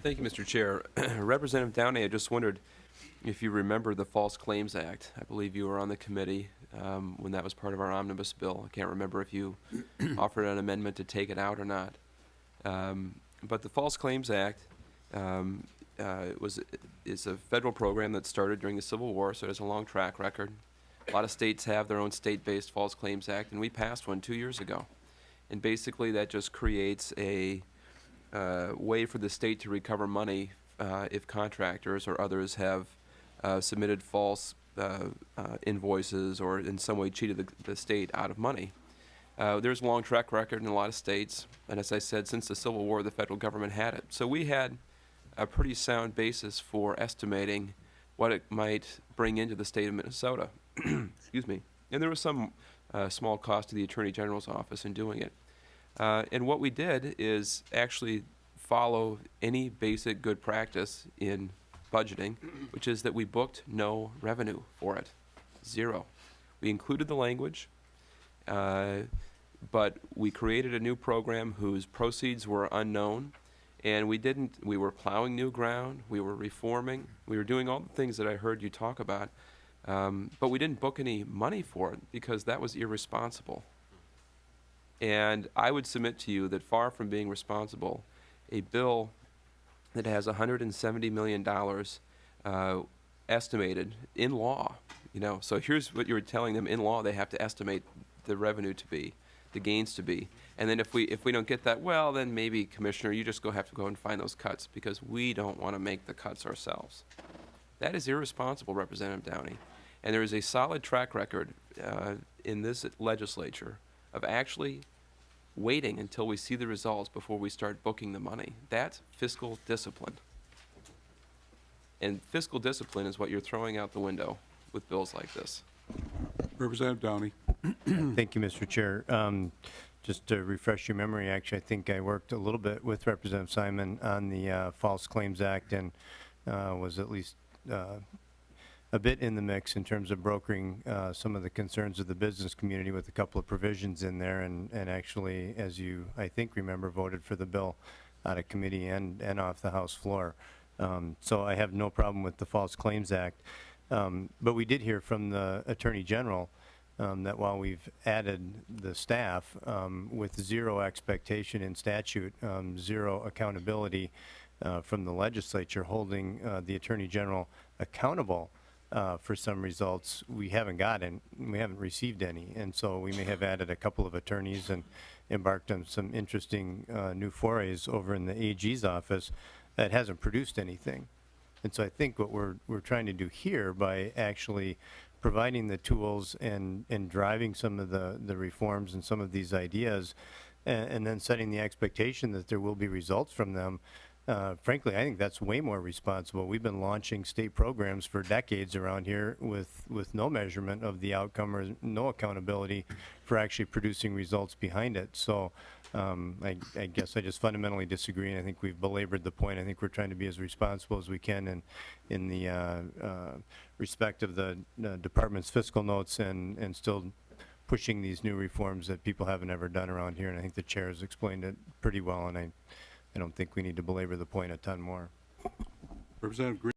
Thank you, Mr. Chair. Representative Downey, I just wondered if you remember the False Claims Act. I believe you were on the committee when that was part of our omnibus bill. I can't remember if you offered an amendment to take it out or not. But the False Claims Act is a federal program that started during the Civil War, so it has a long track record. A lot of states have their own state-based False Claims Act, and we passed one 2 years ago. And basically that just creates a way for the state to recover money if contractors or others have submitted false invoices or in some way cheated the state out of money. There's a long track record in a lot of states, and as I said, since the Civil War, the federal government had it. So we had a pretty sound basis for estimating what it might bring into the state of Minnesota. Excuse me. And there was some small cost to the Attorney General's office in doing it. And what we did is actually follow any basic good practice in budgeting, which is that we booked no revenue for it. Zero. We included the language, but we created a new program whose proceeds were unknown, and we were plowing new ground, we were reforming, we were doing all the things that I heard you talk about, but we didn't book any money for it because that was irresponsible. And I would submit to you that far from being responsible, a bill that has $170 million estimated in law, so here's what you were telling them in law, they have to estimate the revenue to be, the gains to be. And then if we don't get that, well, then maybe, Commissioner, you just have to go and find those cuts because we don't want to make the cuts ourselves. That is irresponsible, Representative Downey. And there is a solid track record in this legislature of actually waiting until we see the results before we start booking the money. That's fiscal discipline. And fiscal discipline is what you're throwing out the window with bills like this. Representative Downey. Thank you, Mr. Chair. Just to refresh your memory, actually, I think I worked a little bit with Representative Simon on the False Claims Act and was at least a bit in the mix in terms of brokering some of the concerns of the business community with a couple of provisions in there, and actually, as you, I think, remember, voted for the bill out of committee and off the House floor. So I have no problem with the False Claims Act. But we did hear from the Attorney General that while we've added the staff with zero expectation in statute, zero accountability from the legislature holding the Attorney General accountable for some results, we haven't received any. And so we may have added a couple of attorneys and embarked on some interesting new forays over in the AG's office that hasn't produced anything. And so I think what we're trying to do here by actually providing the tools and driving some of the reforms and some of these ideas and then setting the expectation that there will be results from them, frankly, I think that's way more responsible. We've been launching state programs for decades around here with no measurement of the outcome or no accountability for actually producing results behind it. So I guess I just fundamentally disagree, and I think we've belabored the point. I think we're trying to be as responsible as we can in the respect of the department's fiscal notes and still pushing these new reforms that people haven't ever done around here. And I think the chair has explained it pretty well, and I don't think we need to belabor the point a ton more. Representative Green.